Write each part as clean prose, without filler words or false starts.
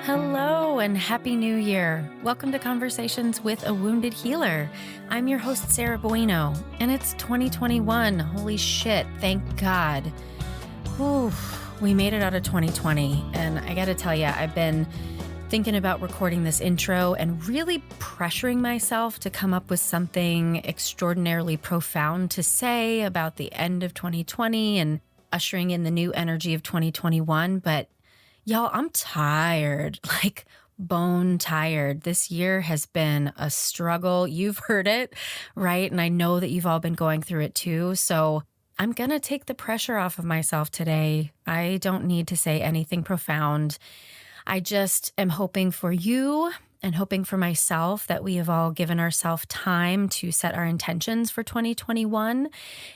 Hello and Happy New Year. Welcome to Conversations with a Wounded Healer. I'm your host, Sarah Bueno, and it's 2021. Holy shit, thank God. Whew, we made it out of 2020, and I gotta tell you, I've been thinking about recording this intro and really pressuring myself to come up with something extraordinarily profound to say about the end of 2020 and ushering in the new energy of 2021, but y'all, I'm tired, like bone tired. This year has been a struggle. You've heard it, right? And I know that you've all been going through it too. So I'm going to take the pressure off of myself today. I don't need to say anything profound. I just am hoping for you and hoping for myself that we have all given ourselves time to set our intentions for 2021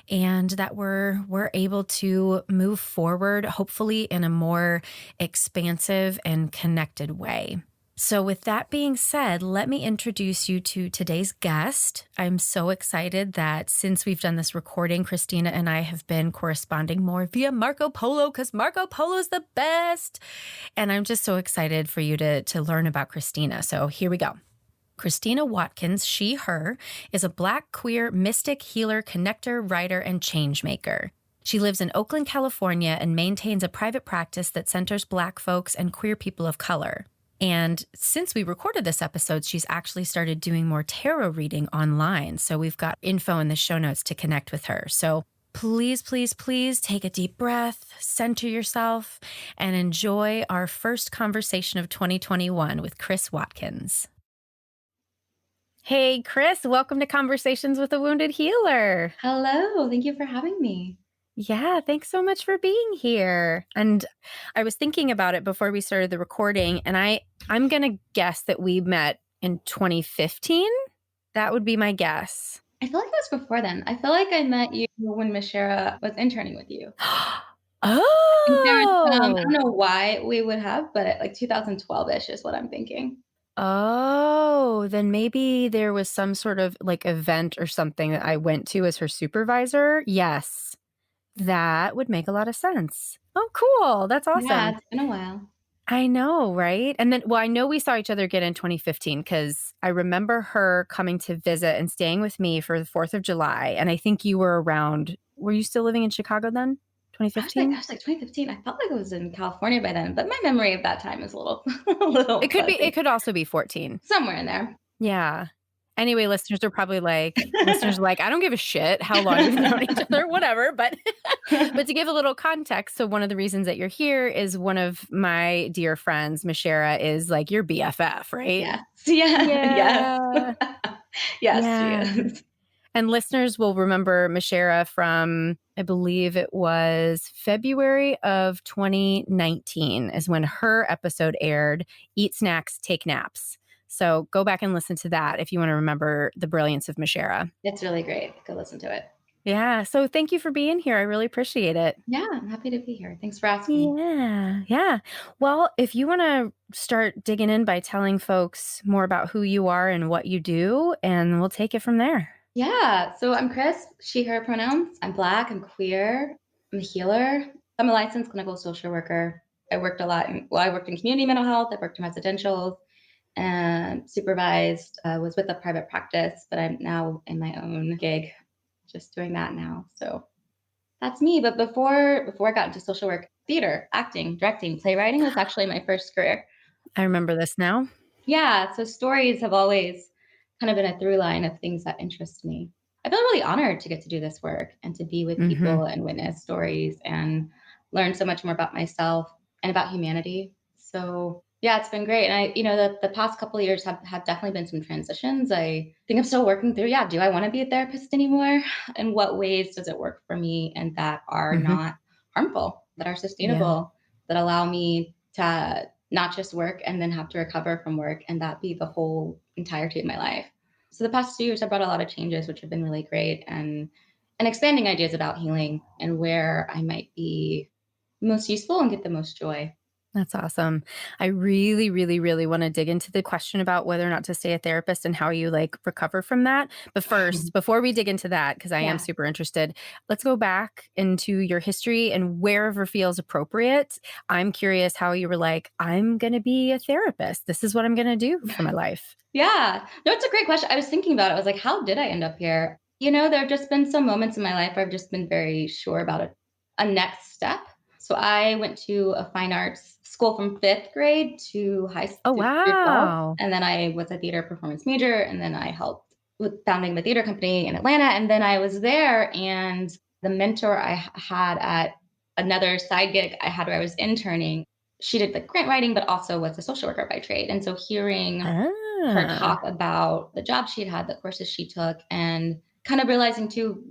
and that we're able to move forward, hopefully in a more expansive and connected way. So with that being said, let me introduce you to today's guest. I'm so excited that since we've done this recording, Christina and I have been corresponding more via Marco Polo because Marco Polo's the best. And I'm just so excited for you to learn about Christina. So here we go. Christina Watkins, she, her, is a Black queer mystic, healer, connector, writer, and change maker. She lives in Oakland, California, and maintains a private practice that centers Black folks and queer people of color. And since we recorded this episode, she's actually started doing more tarot reading online. So we've got info in the show notes to connect with her. So please, please, please take a deep breath, center yourself, and enjoy our first conversation of 2021 with Chris Watkins. Hey, Chris, welcome to Conversations with a Wounded Healer. Hello, thank you for having me. Yeah, thanks so much for being here. And I was thinking about it before we started the recording, and I'm going to guess that we met in 2015. That would be my guess. I feel like it was before then. I feel like I met you when Miss Shara was interning with you. I don't know why we would have, but like 2012-ish is what I'm thinking. Oh, then maybe there was some sort of like event or something that I went to as her supervisor. Yes, that would make a lot of sense. Oh, cool. That's awesome. Yeah, it's been a while. I know, right? And then, well, I know we saw each other again in 2015 because I remember her coming to visit and staying with me for the 4th of July. And I think you were around, were you still living in Chicago then? 2015? I was like 2015. I felt like I was in California by then, but my memory of that time is a little It could be, fuzzy. it could also be 14. Somewhere in there. Yeah. Anyway, listeners are probably like, I don't give a shit how long we've known each other, whatever. But to give a little context, so one of the reasons that you're here is one of my dear friends, Miss Shara, is like your BFF, right? Yes. Yes. Yes, Yeah. she is. And listeners will remember Miss Shara from, I believe it was February of 2019 is when her episode aired, Eat Snacks, Take Naps. So go back and listen to that if you want to remember the brilliance of Miss Shara. It's really great. Go listen to it. Yeah. So thank you for being here. I really appreciate it. Yeah, I'm happy to be here. Thanks for asking. Yeah. Well, if you want to start digging in by telling folks more about who you are and what you do, and we'll take it from there. Yeah. So I'm Chris, she, her pronouns. I'm Black, I'm queer, I'm a healer. I'm a licensed clinical social worker. I worked I worked in community mental health. I worked in residential and supervised, was with a private practice, but I'm now in my own gig, just doing that now. So that's me. But before I got into social work, theater, acting, directing, playwriting was actually my first career. I remember this now. Yeah. So stories have always kind of been a through line of things that interest me. I feel really honored to get to do this work and to be with people and witness stories and learn so much more about myself and about humanity. So yeah, it's been great. And the past couple of years have definitely been some transitions. I think I'm still working through, do I want to be a therapist anymore? In what ways does it work for me and that are not harmful, that are sustainable, that allow me to not just work and then have to recover from work and that be the whole entirety of my life. So the past 2 years have brought a lot of changes, which have been really great, and expanding ideas about healing and where I might be most useful and get the most joy. That's awesome. I really, really, really want to dig into the question about whether or not to stay a therapist and how you like recover from that. But first, before we dig into that, because I am Yeah. super interested, let's go back into your history and wherever feels appropriate. I'm curious how you were like, I'm going to be a therapist. This is what I'm going to do for my life. Yeah. No, it's a great question. I was thinking about it. I was like, how did I end up here? There have just been some moments in my life where I've just been very sure about a next step. So I went to a fine arts school from fifth grade to Oh, through 12. wow. And then I was a theater performance major. And then I helped with founding the theater company in Atlanta. And then I was there, and the mentor I had at another side gig I had where I was interning, she did like grant writing, but also was a social worker by trade. And so hearing her Ah. talk about the job she'd had, the courses she took, and kind of realizing too,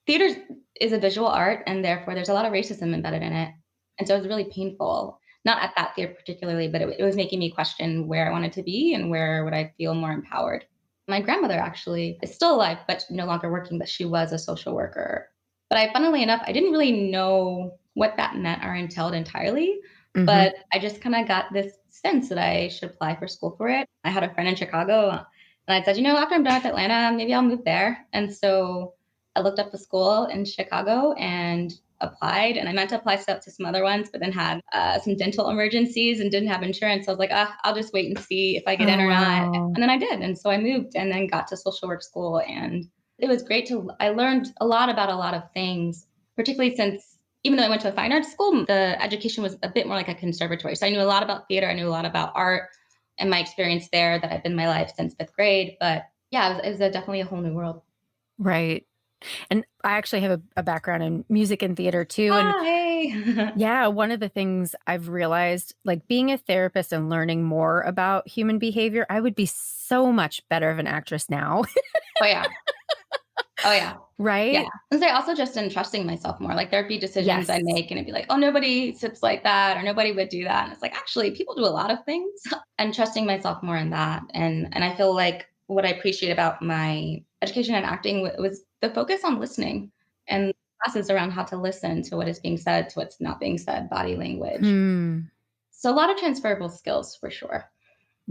theater is a visual art, and therefore there's a lot of racism embedded in it. And so it was really painful, not at that theater particularly, but it was making me question where I wanted to be and where would I feel more empowered. My grandmother actually is still alive, but no longer working, but she was a social worker. But funnily enough, I didn't really know what that meant or entailed entirely. Hmm. But I just kind of got this sense that I should apply for school for it. I had a friend in Chicago, and I said, after I'm done with Atlanta, maybe I'll move there. And so I looked up the school in Chicago and applied. And I meant to apply to some other ones, but then had some dental emergencies and didn't have insurance. So I was like, I'll just wait and see if I get in Oh, or not. wow. And then I did. And so I moved and then got to social work school. And it was great I learned a lot about a lot of things, particularly since even though I went to a fine arts school, the education was a bit more like a conservatory. So I knew a lot about theater. I knew a lot about art and my experience there that had been my life since fifth grade. But yeah, it was definitely a whole new world. Right. And I actually have a background in music and theater too. And Hi. yeah, one of the things I've realized, like being a therapist and learning more about human behavior, I would be so much better of an actress now. Oh, yeah. Oh, yeah. Yeah. Right? And I also just in trusting myself more. Like there'd be decisions I Yes. make and it'd be like, oh, nobody sits like that or nobody would do that. And it's like, actually, people do a lot of things and trusting myself more in that. And I feel like what I appreciate about my education and acting was the focus on listening and classes around how to listen to what is being said, to what's not being said, body language. Hmm. So a lot of transferable skills for sure.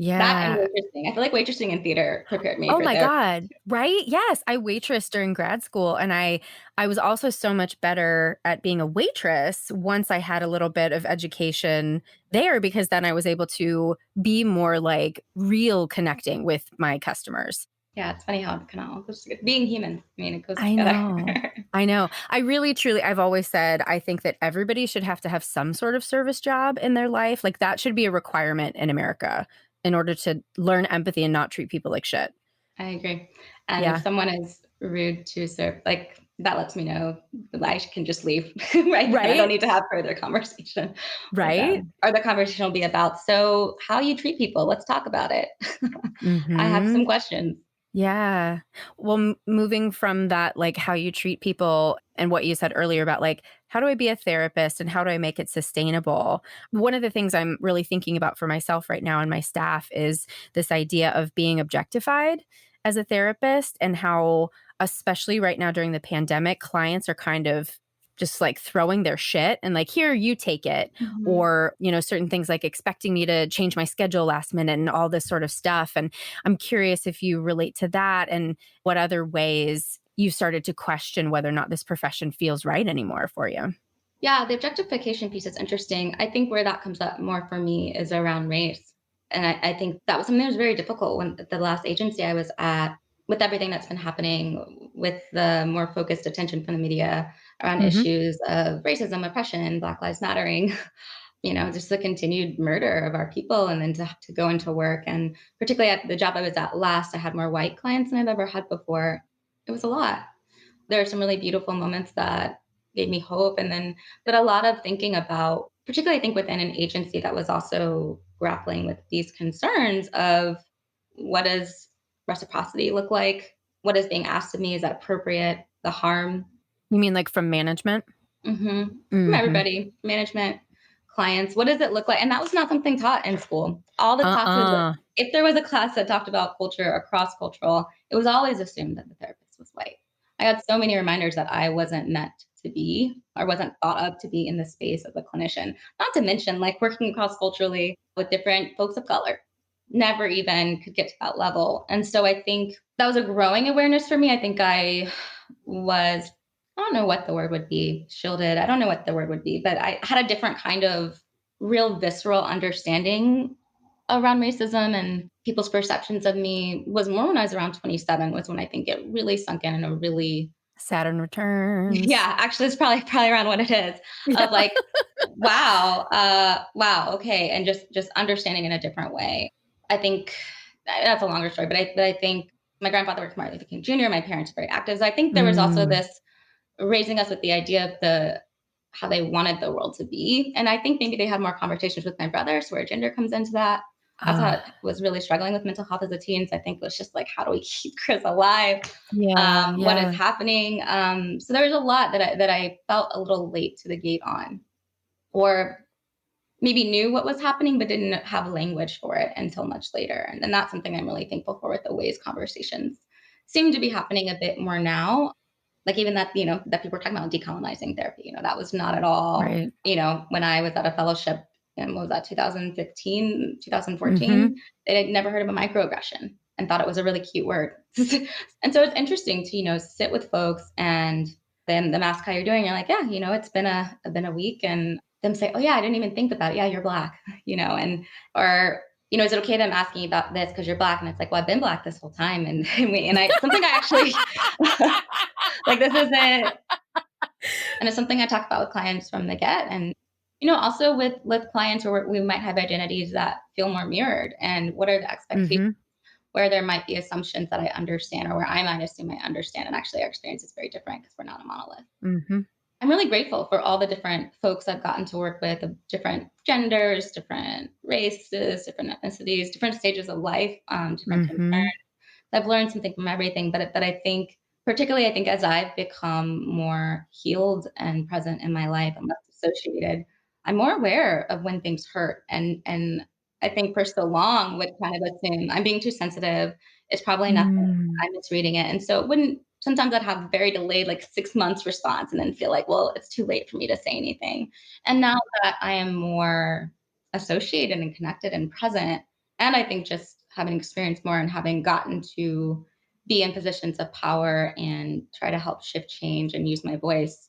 That and Yeah. waitressing. I feel like waitressing in theater prepared me Oh for my therapy. God. Right? Yes. I waitressed during grad school, and I was also so much better at being a waitress once I had a little bit of education there, because then I was able to be more like real connecting with my customers. Yeah, it's funny how it kind of all goes together. Being human, I mean, it goes I together. know. I know. I really, truly, I've always said, I think that everybody should have to have some sort of service job in their life. Like that should be a requirement in America in order to learn empathy and not treat people like shit. I agree. And if Yeah. someone is rude to serve, like that lets me know that I can just leave right then. I don't Right? need to have further conversation with Right? them. Or the conversation will be about, so how you treat people. Let's talk about it. I have Hmm. some questions. Yeah. Well, moving from that, like how you treat people and what you said earlier about like, how do I be a therapist and how do I make it sustainable? One of the things I'm really thinking about for myself right now and my staff is this idea of being objectified as a therapist, and how, especially right now during the pandemic, clients are kind of just like throwing their shit and like, here, you take it. Mhm. Or, certain things like expecting me to change my schedule last minute and all this sort of stuff. And I'm curious if you relate to that and what other ways you started to question whether or not this profession feels right anymore for you. Yeah, the objectification piece is interesting. I think where that comes up more for me is around race. And I think that was something that was very difficult when the last agency I was at, with everything that's been happening, with the more focused attention from the media around Hmm. issues of racism, oppression, Black Lives Mattering, just the continued murder of our people. And then to go into work. And particularly at the job I was at last, I had more white clients than I've ever had before. It was a lot. There are some really beautiful moments that gave me hope. But a lot of thinking about, particularly I think within an agency that was also grappling with these concerns of what does reciprocity look like? What is being asked of me? Is that appropriate? The harm You mean like from management? from Hmm. everybody, management, clients. What does it look like? And that was not something taught in school. All the classes, Uh-uh. if there was a class that talked about culture or cross cultural, it was always assumed that the therapist was white. I had so many reminders that I wasn't meant to be or wasn't thought of to be in the space of a clinician. Not to mention, like working cross culturally with different folks of color. Never even could get to that level. And so I think that was a growing awareness for me. I think I was, I don't know what the word would be, shielded. I don't know what the word would be, but I had a different kind of real visceral understanding around racism and people's perceptions of me was more when I was around 27 was when I think it really sunk in a really Saturn returns. yeah, actually it's probably around what it is Yeah. of like wow, wow, okay, and just understanding in a different way. I think that's a longer story, but I think my grandfather worked for Martin Luther King Jr. My parents were very active. So I think there was also Mm. this raising us with the idea of the how they wanted the world to be. And I think maybe they had more conversations with my brothers where gender comes into that. I also Ah, was really struggling with mental health as a teen. So I think it was just like, how do we keep Chris alive? yeah, What is yeah. happening? So there was a lot that I felt a little late to the gate on, or maybe knew what was happening, but didn't have language for it until much later. And that's something I'm really thankful for with the ways conversations seem to be happening a bit more now. Like even that, that people were talking about decolonizing therapy, that was not at all, Right. when I was at a fellowship in, what was that, 2015, Mhm. 2014, they had never heard of a microaggression and thought it was a really cute word. And so it's interesting to, sit with folks and then them ask how you're doing. You're like, yeah, it's been a week, and them say, oh yeah, I didn't even think about it. Yeah, you're black, and or is it okay that I'm asking you about this because you're black? And it's like, well, I've been black this whole time, and I something I actually like this isn't, and it's something I talk about with clients from the get, and also with clients where we might have identities that feel more mirrored, and what are the expectations Mhm. where there might be assumptions that I understand or where I might assume I understand, and actually our experience is very different because we're not a monolith. Mhm. I'm really grateful for all the different folks I've gotten to work with of different genders, different races, different ethnicities, different stages of life, different Mhm. concerns. I've learned something from everything, but I think, particularly, I think as I've become more healed and present in my life and less associated, I'm more aware of when things hurt. And I think for so long would kind of assume I'm being too sensitive. It's probably nothing. Mm. I'm misreading it. And so it wouldn't sometimes I'd have very delayed, like 6 months response and then feel like, well, it's too late for me to say anything. And now that I am more associated and connected and present, and I think just having experienced more and having gotten to be in positions of power and try to help shift change and use my voice,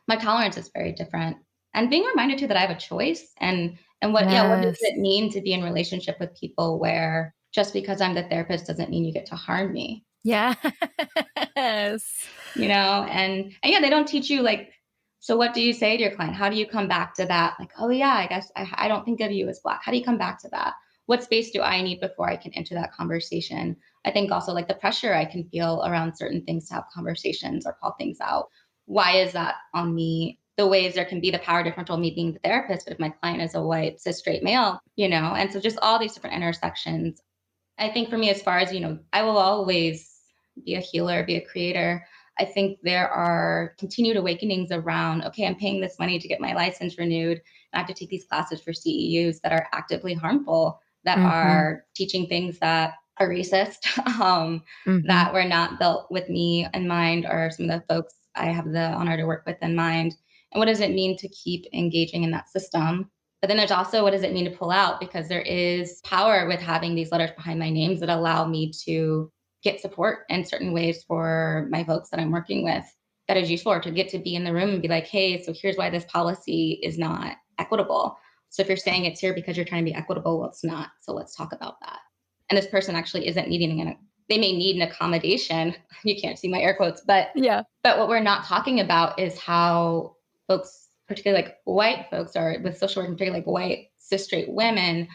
my tolerance is very different. And being reminded too that I have a choice, and what does Yes. it mean to be in relationship with people where just because I'm the therapist doesn't mean you get to harm me. Yes. And yeah, they don't teach you like, so what do you say to your client? How do you come back to that? Like, oh yeah, I guess I don't think of you as black. How do you come back to that? What space do I need before I can enter that conversation? I think also like the pressure I can feel around certain things to have conversations or call things out. Why is that on me? The ways there can be the power differential, me being the therapist, but if my client is a white cis straight male, and so just all these different intersections. I think for me, as far as, I will always be a healer, be a creator. I think there are continued awakenings around, okay, I'm paying this money to get my license renewed. And I have to take these classes for CEUs that are actively harmful, that Mhm. are teaching things that are racist, Mhm. that were not built with me in mind, or some of the folks I have the honor to work with in mind. And what does it mean to keep engaging in that system? But then there's also, what does it mean to pull out? Because there is power with having these letters behind my names that allow me to get support in certain ways for my folks that I'm working with that is useful, or to get to be in the room and be like, hey, so here's why this policy is not equitable. So if you're saying it's here because you're trying to be equitable, well, it's not. So let's talk about that. And this person actually isn't needing they may need an accommodation. You can't see my air quotes, but Yeah. what we're not talking about is how folks, particularly like white folks, or with social work, particularly like white cis straight women,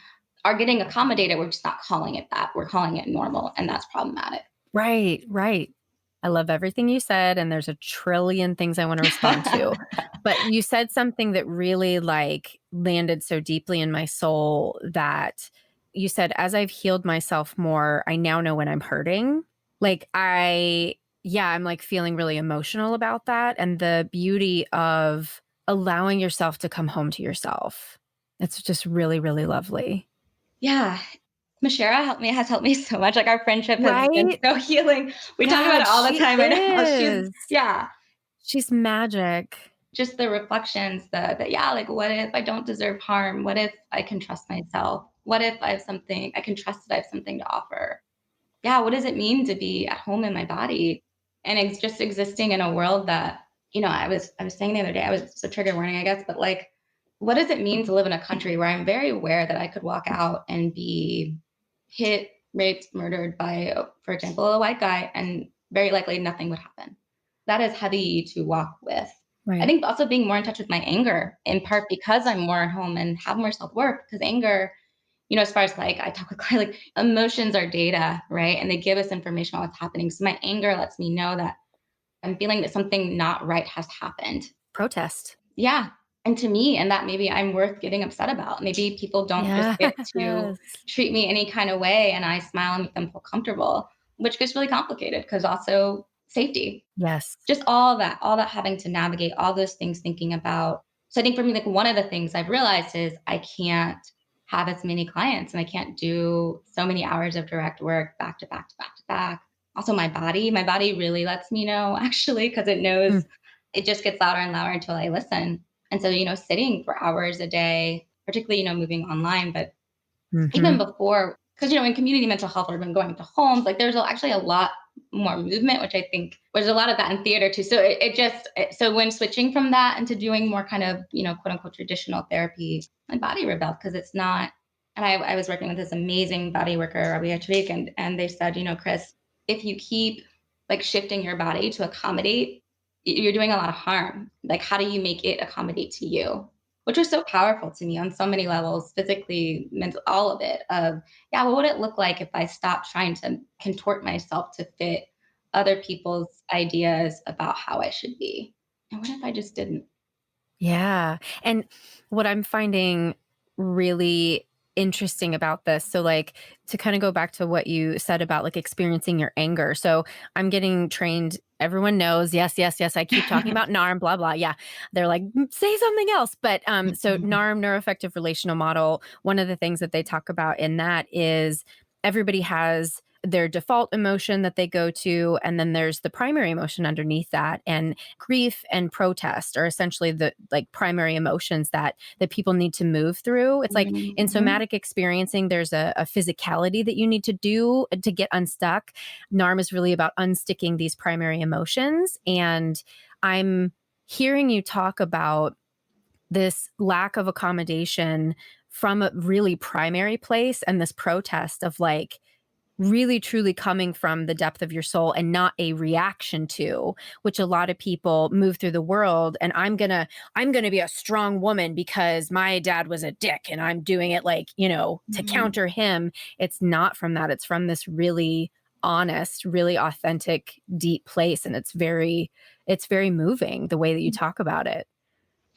are getting accommodated. We're just not calling it that. We're calling it normal, and that's problematic. Right, right. I love everything you said, and there's a trillion things I want to respond to. But you said something that really like landed so deeply in my soul that you said, as I've healed myself more, I now know when I'm hurting. Like yeah, I'm like feeling really emotional about that and the beauty of allowing yourself to come home to yourself. It's just really, really lovely. Yeah. Mashera has helped me so much. Like our friendship has been Right? so healing. We talk about God, it all the she time. I know. is. Yeah, She's magic. just the reflections, yeah, like what if I don't deserve harm? What if I can trust myself? What if I have something, I can trust that I have something to offer? Yeah, what does it mean to be at home in my body? And it's just existing in a world that, I was saying the other day, I was so trigger warning, I guess, but like, what does it mean to live in a country where I'm very aware that I could walk out and be hit, raped, murdered by, for example, a white guy, and very likely nothing would happen? That is heavy to walk with. I Right. think also being more in touch with my anger, in part because I'm more at home and have more self worth, because anger, as far as like I talk with clients, like emotions are data, right? And they give us information on what's happening. So my anger lets me know that I'm feeling that something not right has happened. Protest. Yeah. And to me, and that maybe I'm worth getting upset about. Maybe people don't just get to Yes. treat me any kind of way and I smile and make them feel comfortable, which gets really complicated because also safety, Yes. just all that having to navigate all those things, thinking about. So I think for me, like one of the things I've realized is I can't have as many clients and I can't do so many hours of direct work back to back to back to back. Also my body really lets me know actually, because it knows, Mm. it just gets louder and louder until I listen. And so, sitting for hours a day, particularly, moving online, but even Mhm. before, because in community mental health, we've been going to homes, like there's actually a lot more movement, which I think there's a lot of that in theater too. So so when switching from that into doing more kind of quote unquote traditional therapy, my body rebelled because it's not. And I was working with this amazing body worker Rabbi Achvik, and they said, Chris, if you keep like shifting your body to accommodate, you're doing a lot of harm. Like, how do you make it accommodate to you? Which was so powerful to me on so many levels, physically, mental, all of it. Of, yeah, what would it look like if I stopped trying to contort myself to fit other people's ideas about how I should be? And what if I just didn't? Yeah. And what I'm finding really interesting about this, so like to kind of go back to what you said about like experiencing your anger. So I'm getting trained. Everyone knows, yes, yes, yes. I keep talking about NARM, blah, blah. Yeah. They're like, say something else. But so NARM, neuroaffective relational model, one of the things that they talk about in that is everybody has their default emotion that they go to, and then there's the primary emotion underneath that. And grief and protest are essentially the like primary emotions that people need to move through. It's like in Mhm. somatic experiencing, there's a physicality that you need to do to get unstuck. NARM is really about unsticking these primary emotions. And I'm hearing you talk about this lack of accommodation from a really primary place, and this protest of like really truly coming from the depth of your soul and not a reaction to, which a lot of people move through the world. And I'm gonna be a strong woman because my dad was a dick and I'm doing it like, to Mhm. counter him. It's not from that. It's from this really honest, really authentic, deep place. And it's very moving the way that you talk about it.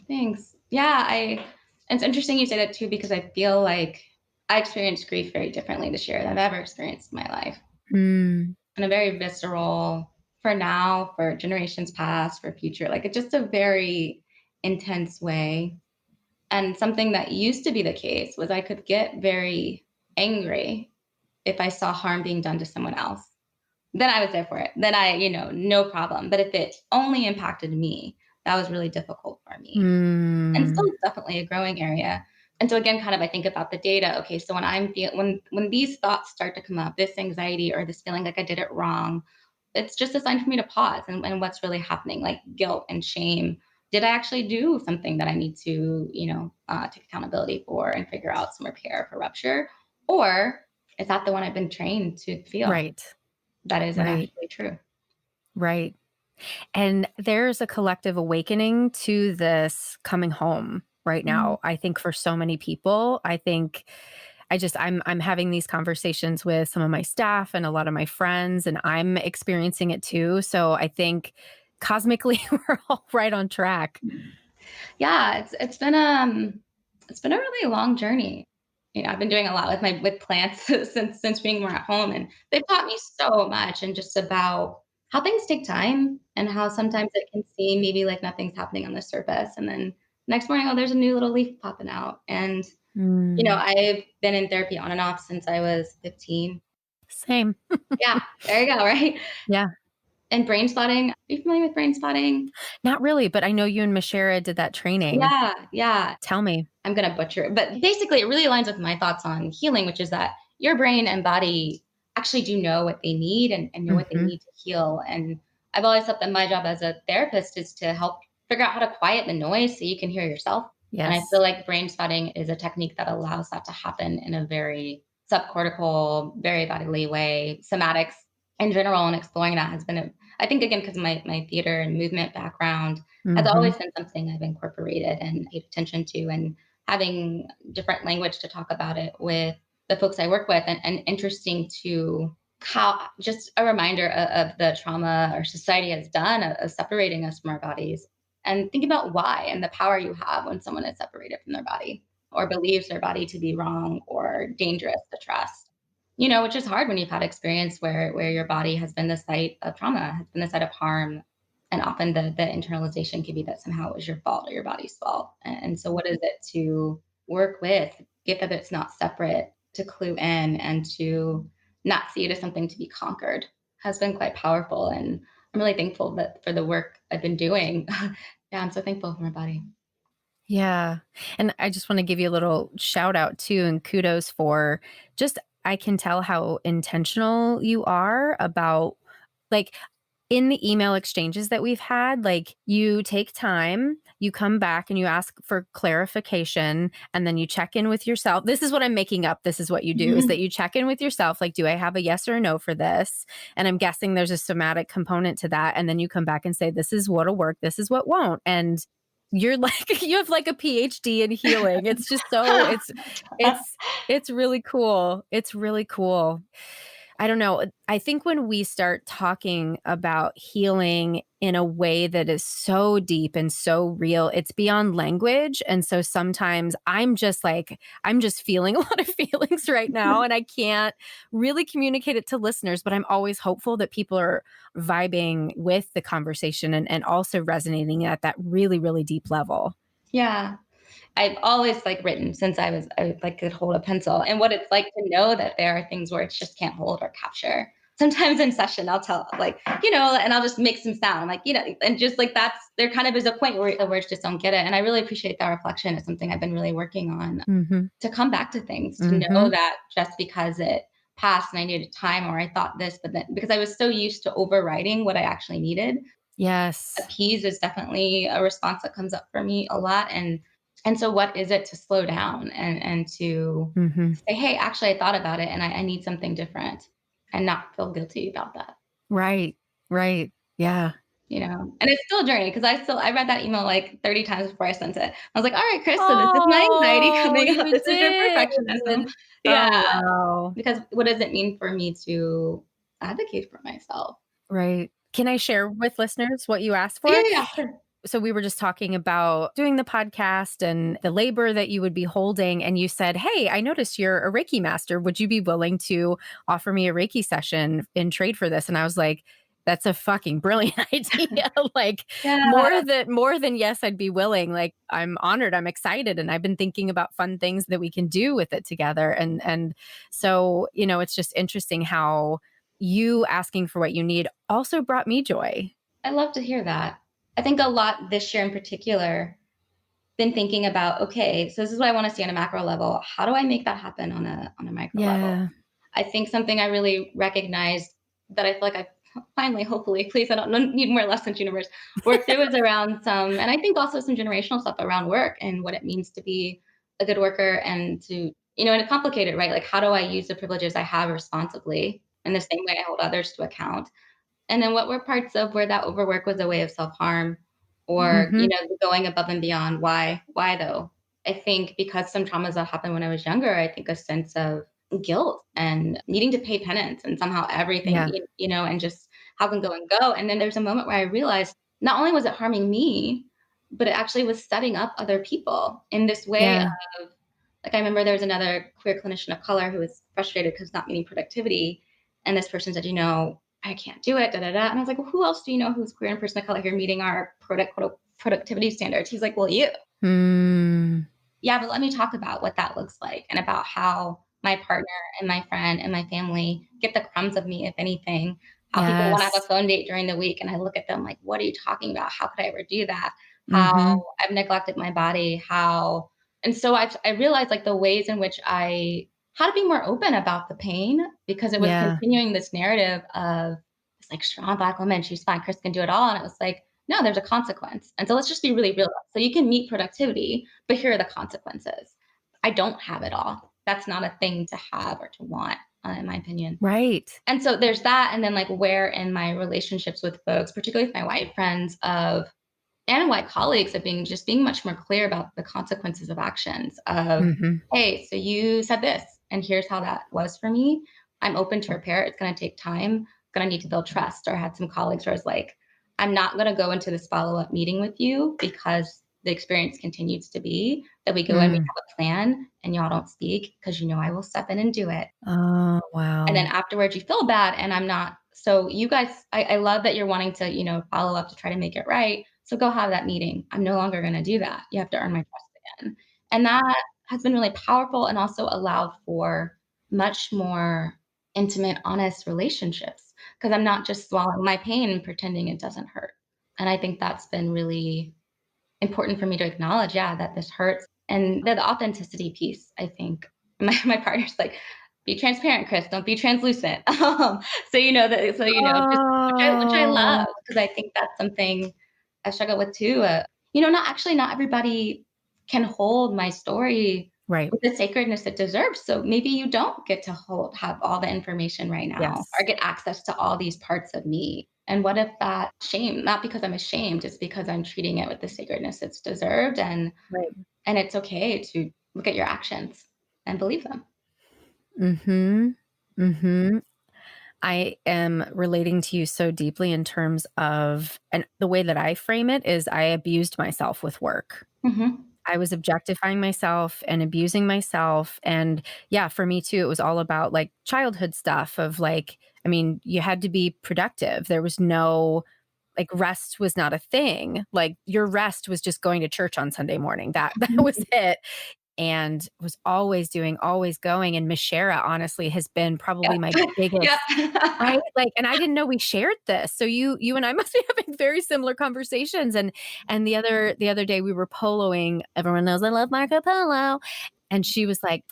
Thanks. Yeah, it's interesting you say that too, because I feel like I experienced grief very differently this year than I've ever experienced in my life. Mm, In a very visceral, for now, for generations past, for future, like it's just a very intense way. And something that used to be the case was I could get very angry if I saw harm being done to someone else. Then I was there for it. Then no problem. But if it only impacted me, that was really difficult for me. And mm, still definitely a growing area. And so again, kind of I think about the data. Okay, so when when these thoughts start to come up, this anxiety or this feeling like I did it wrong, it's just a sign for me to pause and what's really happening, like guilt and shame. Did I actually do something that I need to, take accountability for and figure out some repair for rupture? Or is that the one I've been trained to feel right, that isn't right, actually true? right. And there's a collective awakening to this coming home right Mhm. now. I think for so many people, I'm having these conversations with some of my staff and a lot of my friends, and I'm experiencing it too. So I think cosmically we're all right on track. Yeah, it's been a really long journey. I've been doing a lot with my with plants since being more at home, and they've taught me so much, and just about how things take time and how sometimes it can seem maybe like nothing's happening on the surface, and then next morning, oh, there's a new little leaf popping out, and Mm. I've been in therapy on and off since I was 15. Same. Yeah, there you go, right? Yeah. And brain spotting. Are you familiar with brain spotting? Not really, but I know you and Mashera did that training. Yeah, yeah. Tell me. I'm going to butcher it, but basically it really aligns with my thoughts on healing, which is that your brain and body actually do know what they need and know what they Hmm. need to heal. And I've always thought that my job as a therapist is to help figure out how to quiet the noise so you can hear yourself. And I Yes. feel like brain spotting is a technique that allows that to happen in a very subcortical, very bodily way. Somatics in general, and exploring that has been I think again, because my theater and movement background has Hmm. always been something I've incorporated and paid attention to. And having different language to talk about it with the folks I work with, and interesting to how just a reminder of the trauma our society has done of separating us from our bodies, and think about why and the power you have when someone is separated from their body or believes their body to be wrong or dangerous to trust. Which is hard when you've had experience where your body has been the site of trauma, has been the site of harm, and often the internalization could be that somehow it was your fault or your body's fault. And so what is it to work with, get that it's not separate, to clue in and to not see it as something to be conquered, has been quite powerful. And I'm really thankful that for the work I've been doing. Yeah, I'm so thankful for my body. Yeah. And I just want to give you a little shout out too and kudos for just, I can tell how intentional you are about, like, in the email exchanges that we've had, like, you take time, you come back and you ask for clarification, and then you check in with yourself. This is what I'm making up. This is what you do, is that you check in with yourself. Like, do I have a yes or a no for this? And I'm guessing there's a somatic component to that. And then you come back and say, this is what'll work. This is what won't. And you're like, you have like a PhD in healing. It's just so, it's really cool. It's really cool. I don't know. I think when we start talking about healing in a way that is so deep and so real, it's beyond language. And so sometimes I'm just feeling a lot of feelings right now, and I can't really communicate it to listeners, but I'm always hopeful that people are vibing with the conversation and also resonating at that really, really deep level. Yeah. I've always written since I could hold a pencil, and what it's like to know that there are things where it just can't hold or capture. Sometimes in session, I'll tell and I'll just make some sound, and just that's there kind of is a point where the words just don't get it. And I really appreciate that reflection. It's something I've been really working on, Mm-hmm. to come back to things, to know Mm-hmm. that just because it passed and I needed time, or I thought this, but then because I was so used to overriding what I actually needed, Yes. appease is definitely a response that comes up for me a lot. And so what is it to slow down and to Mm-hmm. say, hey, actually I thought about it and I need something different, and not feel guilty about that. Right. Right. Yeah. And it's still a journey, because I read that email like 30 times before I sent it. I was like, all right, Chris, so this is my anxiety Oh, coming up. you This is your did. perfectionism. Oh, Yeah. wow. Because what does it mean for me to advocate for myself? Right. Can I share with listeners what you asked Yeah, for? yeah, sure. So we were just talking about doing the podcast and the labor that you would be holding. And you said, hey, I noticed you're a Reiki master. Would you be willing to offer me a Reiki session in trade for this? And I was like, that's a fucking brilliant idea. Like, Yeah. more than yes, I'd be willing. Like, I'm honored. I'm excited. And I've been thinking about fun things that we can do with it together. And so, it's just interesting how you asking for what you need also brought me joy. I love to hear that. I think a lot this year in particular, been thinking about, okay, so this is what I want to see on a macro level. How do I make that happen on a micro level? Yeah. I think something I really recognized that I feel like I finally, hopefully, please, I don't need more lessons universe, work through is around and I think also some generational stuff around work and what it means to be a good worker, and to, and it's complicated, right? Like, how do I use the privileges I have responsibly in the same way I hold others to account? And then what were parts of where that overwork was a way of self-harm, or, Hmm. going above and beyond? Why though? I think because some traumas that happened when I was younger, I think a sense of guilt and needing to pay penance and somehow everything, Yeah. and just how can go and go. And then there's a moment where I realized not only was it harming me, but it actually was setting up other people in this way Yeah. of, I remember there was another queer clinician of color who was frustrated because not meeting productivity. And this person said, I can't do it, da da da. And I was like, well, who else do you know who's queer and person of color here meeting our productivity standards? He's like, well, you. Mm. yeah, but let me talk about what that looks like and about how my partner and my friend and my family get the crumbs of me, if anything. How people want to have a Yes. phone date during the week, and I look at them like, what are you talking about? How could I ever do that? How Mhm. I've neglected my body, and so I realized like the ways in which I how to be more open about the pain because it was Yeah. continuing this narrative of this like strong Black woman, she's fine, Chris can do it all. And it was like, no, there's a consequence. And so let's just be really real. So you can meet productivity, but here are the consequences. I don't have it all. That's not a thing to have or to want, in my opinion. Right. And so there's that. And then like where in my relationships with folks, particularly with my white friends and white colleagues of being much more clear about the consequences of actions of, Mhm. hey, so you said this, and here's how that was for me. I'm open to repair. It's going to take time. Going to need to build trust. Or I had some colleagues where I was like, I'm not going to go into this follow up meeting with you because the experience continues to be that we go and we Mm. have a plan and y'all don't speak because you know I will step in and do it. Oh, And then wow. afterwards you feel bad and I'm not. So you guys, I love that you're wanting to, follow up to try to make it right. So go have that meeting. I'm no longer going to do that. You have to earn my trust again. And that has been really powerful and also allowed for much more intimate, honest relationships because I'm not just swallowing my pain and pretending it doesn't hurt. And I think that's been really important for me to acknowledge, yeah, that this hurts. And the authenticity piece, I think my partner's like, be transparent, Chris, don't be translucent. So you know that, so just which I love Oh. because I think that's something I struggle with too. Not everybody can hold my story Right. with the sacredness it deserves. So maybe you don't get to have all the information right now Yes. or get access to all these parts of me. And what if that shame, not because I'm ashamed, it's because I'm treating it with the sacredness it's deserved. Right. And it's okay to look at your actions and believe them. Mhm. Mhm. I am relating to you so deeply in terms of, and the way that I frame it is I abused myself with work. Hmm. I was objectifying myself and abusing myself. And yeah, for me too, it was all about like childhood stuff of like, I mean, you had to be productive. There was no, like, rest was not a thing. Like your rest was just going to church on Sunday morning. That that was it. And was always doing, always going. And Miss Shara, honestly, has been probably my Yeah. biggest. Right? Like, and I didn't know we shared this. So you and I must be having very similar conversations. And the other day we were poloing. Everyone knows I love Marco Polo. And she was like,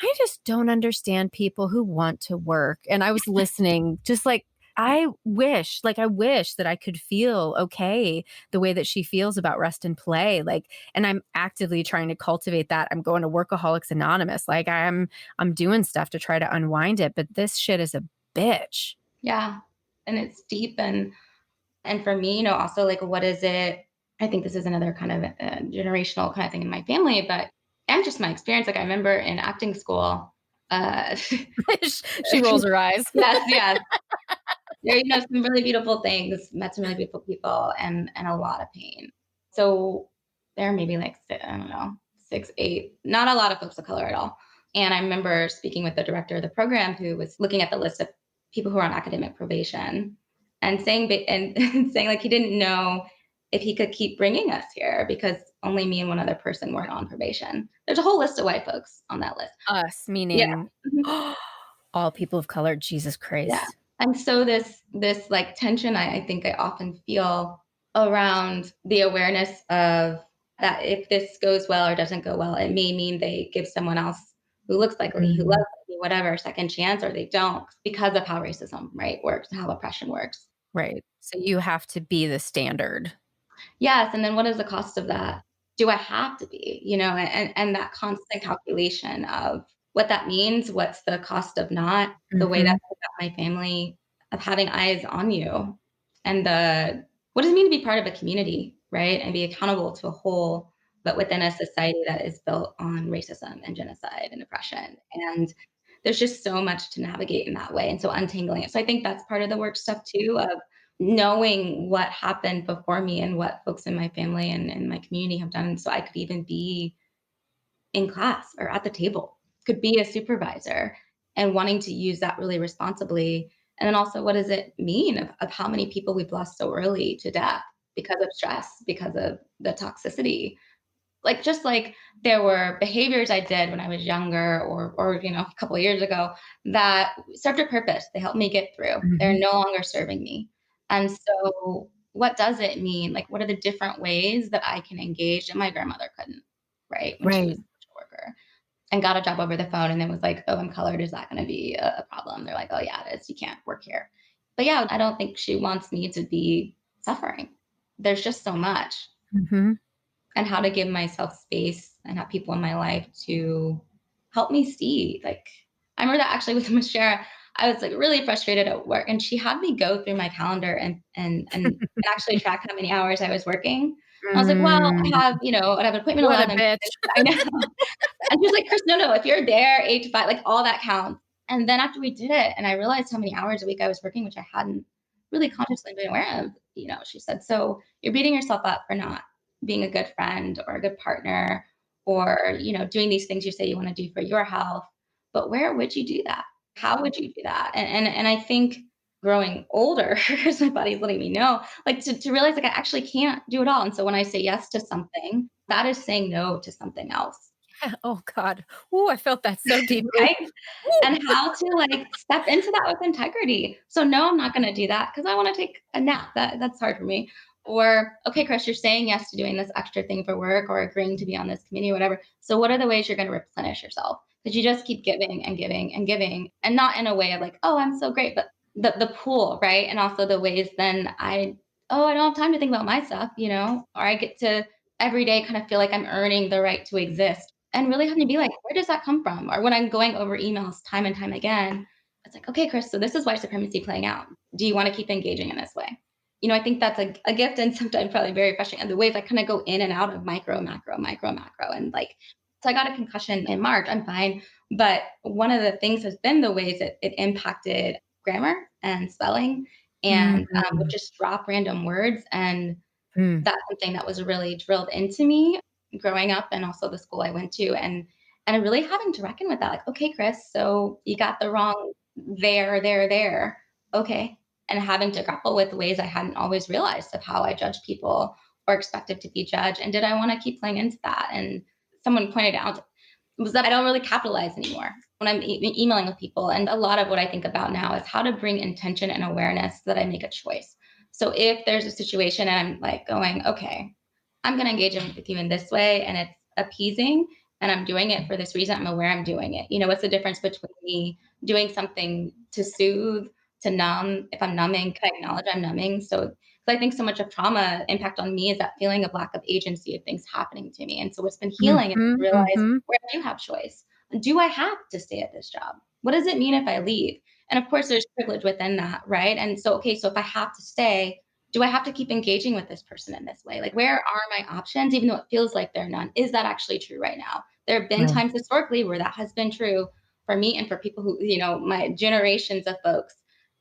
I just don't understand people who want to work. And I was listening, just like, I wish that I could feel okay the way that she feels about rest and play. Like, and I'm actively trying to cultivate that. I'm going to Workaholics Anonymous. Like I'm doing stuff to try to unwind it, but this shit is a bitch. Yeah. And it's deep. And for me, also like, what is it? I think this is another kind of generational kind of thing in my family, but and just my experience. Like I remember in acting school, uh, She rolls her eyes. yes, yes, there, some really beautiful things, met some really beautiful people and a lot of pain. So there are maybe like, I don't know, 6, 8, not a lot of folks of color at all. And I remember speaking with the director of the program who was looking at the list of people who are on academic probation and saying, and saying like he didn't know if he could keep bringing us here because only me and one other person were on probation. There's a whole list of white folks on that list. Us, Yeah. meaning Mhm. all people of color. Jesus Yeah. Christ. And so this like tension I think I often feel around the awareness of that if this goes well or doesn't go well, it may mean they give someone else who looks like me, who loves Mm, me, whatever, a second chance, or they don't because of how racism, right, works and how oppression works. right. So you have to be the standard. Yes, and then what is the cost of that? Do I have to be? And that constant calculation of what that means, what's the cost of not, the way that Mhm. I got my family, of having eyes on you, and the what does it mean to be part of a community, right? And be accountable to a whole, but within a society that is built on racism and genocide and oppression. And there's just so much to navigate in that way. And so untangling it. So I think that's part of the work stuff too, of knowing what happened before me and what folks in my family and my community have done so I could even be in class or at the table, could be a supervisor and wanting to use that really responsibly. And then also, what does it mean of how many people we've lost so early to death because of stress, because of the toxicity? Like, just like there were behaviors I did when I was younger or a couple of years ago that served a purpose. They helped me get through. They're Mhm. no longer serving me. And so what does it mean? Like, what are the different ways that I can engage? And my grandmother couldn't, right? When she was Right. a social worker and got a job over the phone and then was like, "Oh, I'm colored. Is that going to be a problem?" They're like, "Oh, yeah, it is. You can't work here." But yeah, I don't think she wants me to be suffering. There's just so much, Mhm. and how to give myself space and have people in my life to help me see. Like, I remember that actually with Mashara, I was like really frustrated at work, and she had me go through my calendar and actually track how many hours I was working. I was like, "Well, I Mm. have, I have an appointment at What a 11." bitch. I know. And she was like, "Chris, no, no, if you're there 8 to 5, like all that counts." And then after we did it, and I realized how many hours a week I was working, which I hadn't really consciously been aware of, she said, "So you're beating yourself up for not being a good friend or a good partner or, doing these things you say you want to do for your health. But where would you do that? How would you do that?" And I think growing older, because my body's letting me know, like to realize like I actually can't do it all. And so when I say yes to something, that is saying no to something else. Oh god. Ooh, I felt that so deeply. Right? And how to, like, step into that with integrity. So, no, I'm not gonna do that because I wanna take a nap. That's hard for me. Or, "Okay, Chris, you're saying yes to doing this extra thing for work or agreeing to be on this committee or whatever. So what are the ways you're gonna replenish yourself? Because you just keep giving and giving and giving, and not in a way of like, 'Oh, I'm so great,' but the pool, right? And also the ways then I don't have time to think about my stuff, or I get to every day kind of feel like I'm earning the right to exist and really having to be like, where does that come from? Or when I'm going over emails time and time again, it's like, okay, Chris, so this is white supremacy playing out. Do you want to keep engaging in this way? I think that's a gift and sometimes probably very frustrating. And the ways I kind of go in and out of micro, macro, micro, macro. And like, so I got a concussion in March. I'm fine. But one of the things has been the ways that it impacted grammar and spelling and would Mm. just drop random words. And Mm. that's something that was really drilled into me growing up and also the school I went to and really having to reckon with that. Like, okay, Chris, so you got the wrong there. Okay. And having to grapple with ways I hadn't always realized of how I judge people or expected to be judged. And did I want to keep playing into that? And someone pointed out was that I don't really capitalize anymore when I'm emailing with people. And a lot of what I think about now is how to bring intention and awareness so that I make a choice. So if there's a situation and I'm like going, okay, I'm going to engage with you in this way and it's appeasing and I'm doing it for this reason, I'm aware I'm doing it. What's the difference between me doing something to soothe, to numb? If I'm numbing, can I acknowledge I'm numbing? So I think so much of trauma impact on me is that feeling of lack of agency of things happening to me. And so what's been healing is to Mhm, realize mhm. where I do have choice. Do I have to stay at this job? What does it mean if I leave? And of course, there's privilege within that, right? And so, okay, so if I have to stay, do I have to keep engaging with this person in this way? Like, where are my options, even though it feels like there are none? Is that actually true right now? There have been Right. times historically where that has been true for me and for people who, my generations of folks.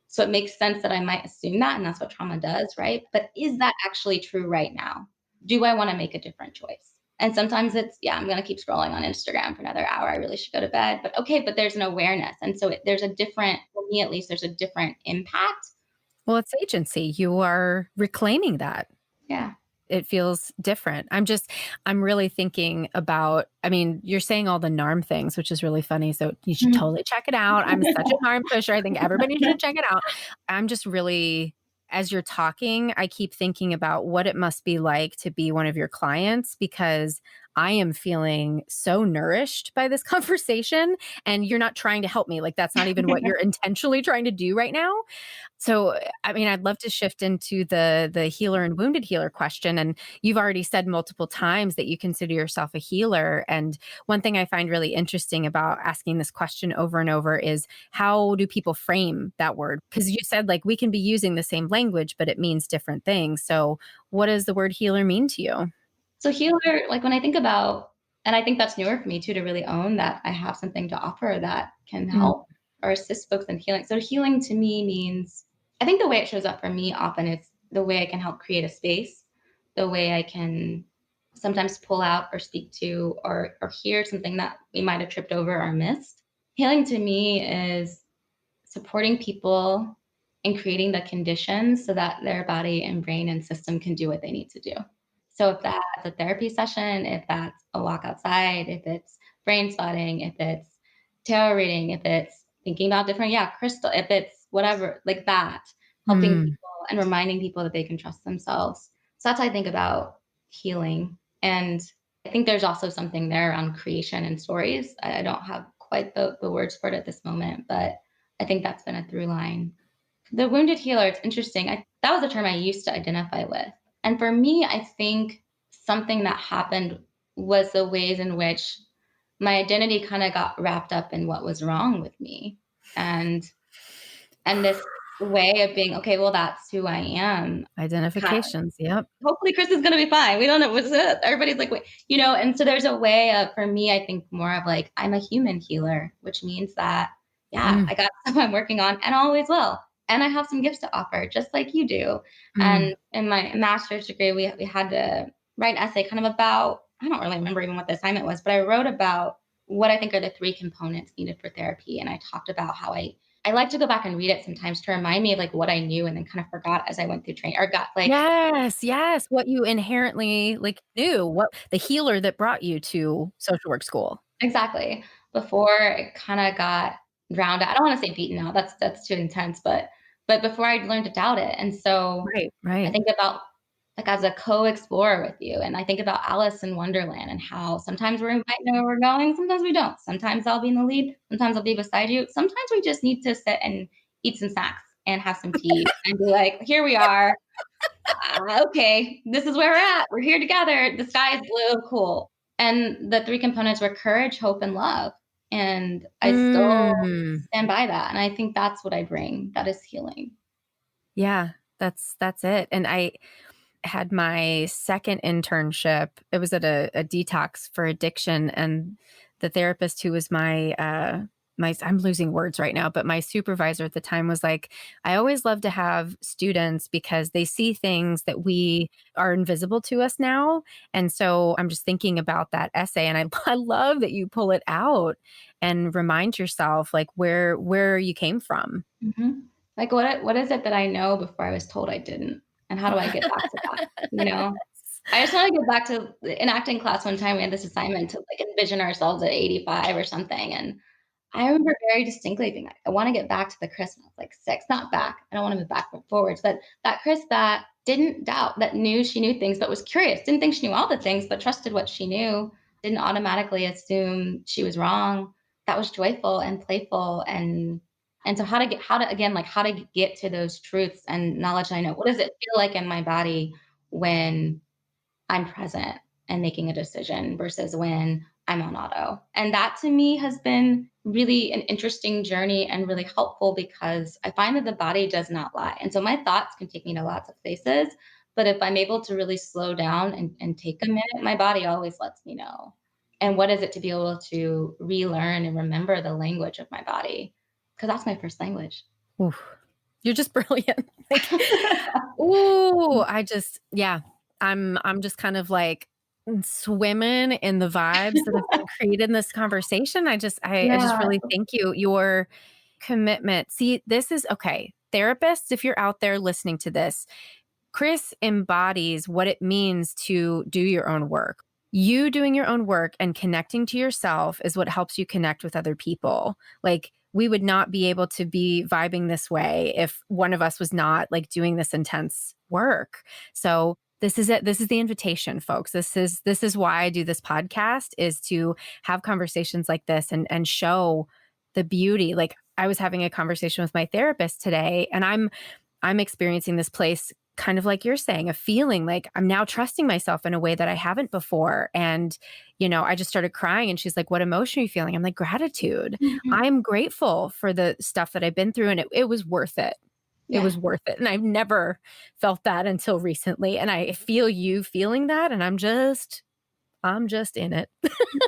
So it makes sense that I might assume that, and that's what trauma does, right? But is that actually true right now? Do I want to make a different choice? And sometimes it's, yeah, I'm going to keep scrolling on Instagram for another hour. I really should go to bed. But okay, but there's an awareness. And so there's a different, for me at least, there's a different impact. Well, it's agency. You are reclaiming that. Yeah. It feels different. I'm really thinking about, I mean, you're saying all the NARM things, which is really funny. So you should Mhm. totally check it out. I'm such a NARM pusher. I think everybody should check it out. I'm just really, as you're talking, I keep thinking about what it must be like to be one of your clients because I am feeling so nourished by this conversation and you're not trying to help me. Like that's not even what you're intentionally trying to do right now. So, I mean, I'd love to shift into the healer and wounded healer question. And you've already said multiple times that you consider yourself a healer. And one thing I find really interesting about asking this question over and over is how do people frame that word? Because you said like we can be using the same language, but it means different things. So, what does the word healer mean to you? So healer, like when I think about, and I think that's newer for me too, to really own that I have something to offer that can Mm. help or assist folks in healing. So healing to me means, I think the way it shows up for me often is the way I can help create a space, the way I can sometimes pull out or speak to or hear something that we might have tripped over or missed. Healing to me is supporting people and creating the conditions so that their body and brain and system can do what they need to do. So if that's a therapy session, if that's a walk outside, if it's brain spotting, if it's tarot reading, if it's thinking about different, yeah, crystal, if it's whatever, like that, helping Mm, people and reminding people that they can trust themselves. So that's how I think about healing. And I think there's also something there around creation and stories. I don't have quite the words for it at this moment, but I think that's been a through line. The wounded healer, it's interesting. That was a term I used to identify with. And for me, I think something that happened was the ways in which my identity kind of got wrapped up in what was wrong with me. And this way of being, okay, well, that's who I am. identifications. Yep. Hopefully Chris is going to be fine. We don't know what's it. Everybody's like, wait, and so there's a way of, for me, I think more of like, I'm a human healer, which means that, yeah, Mm, I got stuff I'm working on and always will. And I have some gifts to offer, just like you do. mm. And in my master's degree, we had to write an essay kind of about, I don't really remember even what the assignment was, but I wrote about what I think are the three components needed for therapy. And I talked about how I like to go back and read it sometimes to remind me of like what I knew and then kind of forgot as I went through training or got like, Yes, yes, what you inherently, like, knew, what the healer that brought you to social work school. exactly. Before it kinda got drowned out. I don't wanna say beaten out, that's too intense, but before I learned to doubt it, and so Right, I right. think about, like, as a co-explorer with you, and I think about Alice in Wonderland and how sometimes we might know where we're going, sometimes we don't. Sometimes I'll be in the lead, sometimes I'll be beside you. Sometimes we just need to sit and eat some snacks and have some tea and be like, "Here we are. Okay, this is where we're at. We're here together. The sky is blue. Cool." And the three components were courage, hope, and love. And I still Mm. stand by that. And I think that's what I bring. That is healing. Yeah, that's it, and I had my second internship. It was at a detox for addiction, and the therapist who was my I'm losing words right now, but my supervisor at the time was like, I always love to have students because they see things that we are invisible to us now. And so I'm just thinking about that essay, and I love that you pull it out and remind yourself like where you came from. Mhm. Like, what is it that I know before I was told I didn't? And how do I get back to that? You know? I just wanna get back to in acting class one time, we had this assignment to, like, envision ourselves at 85 or something, and I remember very distinctly being like, I want to get back to the Chris when I was like 6, not back. I don't want to move back forwards, but that Chris that didn't doubt, that knew she knew things, but was curious, didn't think she knew all the things, but trusted what she knew, didn't automatically assume she was wrong. That was joyful and playful. And so how to again, like how to get to those truths and knowledge I know. What does it feel like in my body when I'm present and making a decision versus when I'm on auto. And that to me has been really an interesting journey and really helpful because I find that the body does not lie. And so my thoughts can take me to lots of places. But if I'm able to really slow down and take a minute, my body always lets me know. And what is it to be able to relearn and remember the language of my body? Because that's my first language. Oof. You're just brilliant. Like, ooh, yeah, I'm just kind of like swimming in the vibes that have been created in this conversation. I just Yeah. really thank you. Your commitment. See, this is okay. Therapists, if you're out there listening to this, Chris embodies what it means to do your own work. You doing your own work and connecting to yourself is what helps you connect with other people. Like, we would not be able to be vibing this way if one of us was not like doing this intense work. So this is it. This is the invitation, folks. This is why I do this podcast, is to have conversations like this and show the beauty. Like, I was having a conversation with my therapist today, and I'm experiencing this place kind of like you're saying, of feeling like I'm now trusting myself in a way that I haven't before. And, I just started crying, and she's like, what emotion are you feeling? I'm like, gratitude. Mhm. I'm grateful for the stuff that I've been through, and it was worth it. It Yeah. was worth it. And I've never felt that until recently. And I feel you feeling that. And I'm just in it.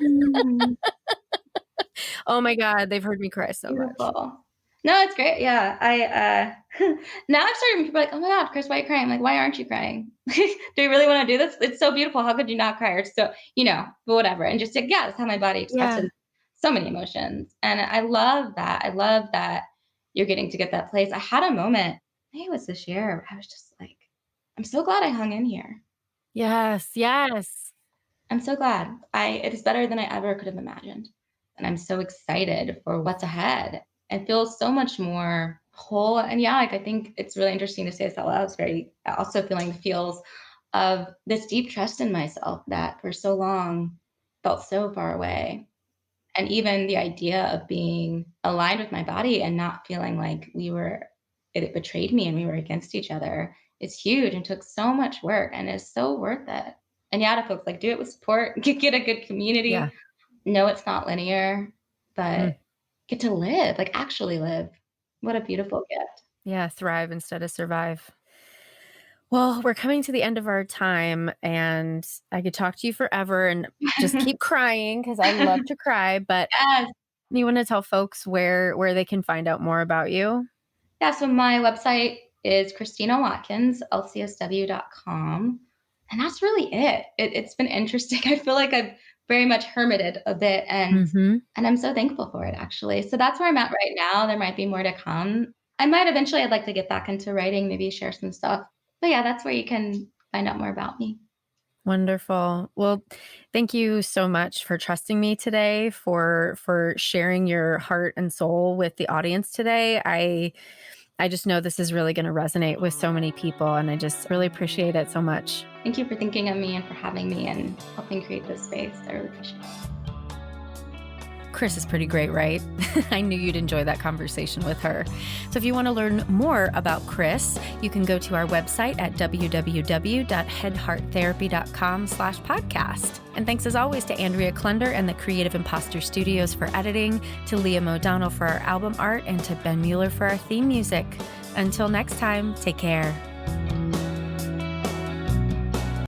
Mhm. Oh my God. They've heard me cry so much. Beautiful. No, it's great. Yeah. Now I've started when people are like, "Oh my God, Chris, why are you crying?" I'm like, "Why aren't you crying? Do you really want to do this? It's so beautiful. How could you not cry?" Or so, but whatever. And just like, yeah, that's how my body Yeah. expresses so many emotions. And I love that. I love that you're getting to get that place. I had a moment, I think it was this year, I was just like, I'm so glad I hung in here. Yes. Yes. I'm so glad. It is better than I ever could have imagined. And I'm so excited for what's ahead. It feels so much more whole. And yeah, like I think it's really interesting to say this out loud. It's very also feeling the feels of this deep trust in myself that for so long felt so far away. And even the idea of being aligned with my body and not feeling like it betrayed me and we were against each other is huge and took so much work and is so worth it. And yeah, to folks, like, do it with support, get a good Yeah. community. No, it's not linear, Mm. but get to live, like actually live. What a beautiful gift. Yeah. Thrive instead of survive. Well, we're coming to the end of our time, and I could talk to you forever and just keep crying because I love to cry. But Yes. you want to tell folks where they can find out more about you? Yeah, so my website is Christina Watkins LCSW.com. And that's really it. It's been interesting. I feel like I've very much hermited a bit Mm-hmm. and I'm so thankful for it actually. So that's where I'm at right now. There might be more to come. I might eventually I'd like to get back into writing, maybe share some stuff. But yeah, that's where you can find out more about me. Wonderful. Well, thank you so much for trusting me today, for sharing your heart and soul with the audience today. I just know this is really going to resonate with so many people, and I just really appreciate it so much. Thank you for thinking of me and for having me and helping create this space. I really appreciate it. Chris is pretty great, right? I knew you'd enjoy that conversation with her. So if you want to learn more about Chris, you can go to our website at www.headhearttherapy.com/podcast. And thanks as always to Andrea Klunder and the Creative Imposter Studios for editing, to Liam O'Donnell for our album art, and to Ben Mueller for our theme music. Until next time, take care.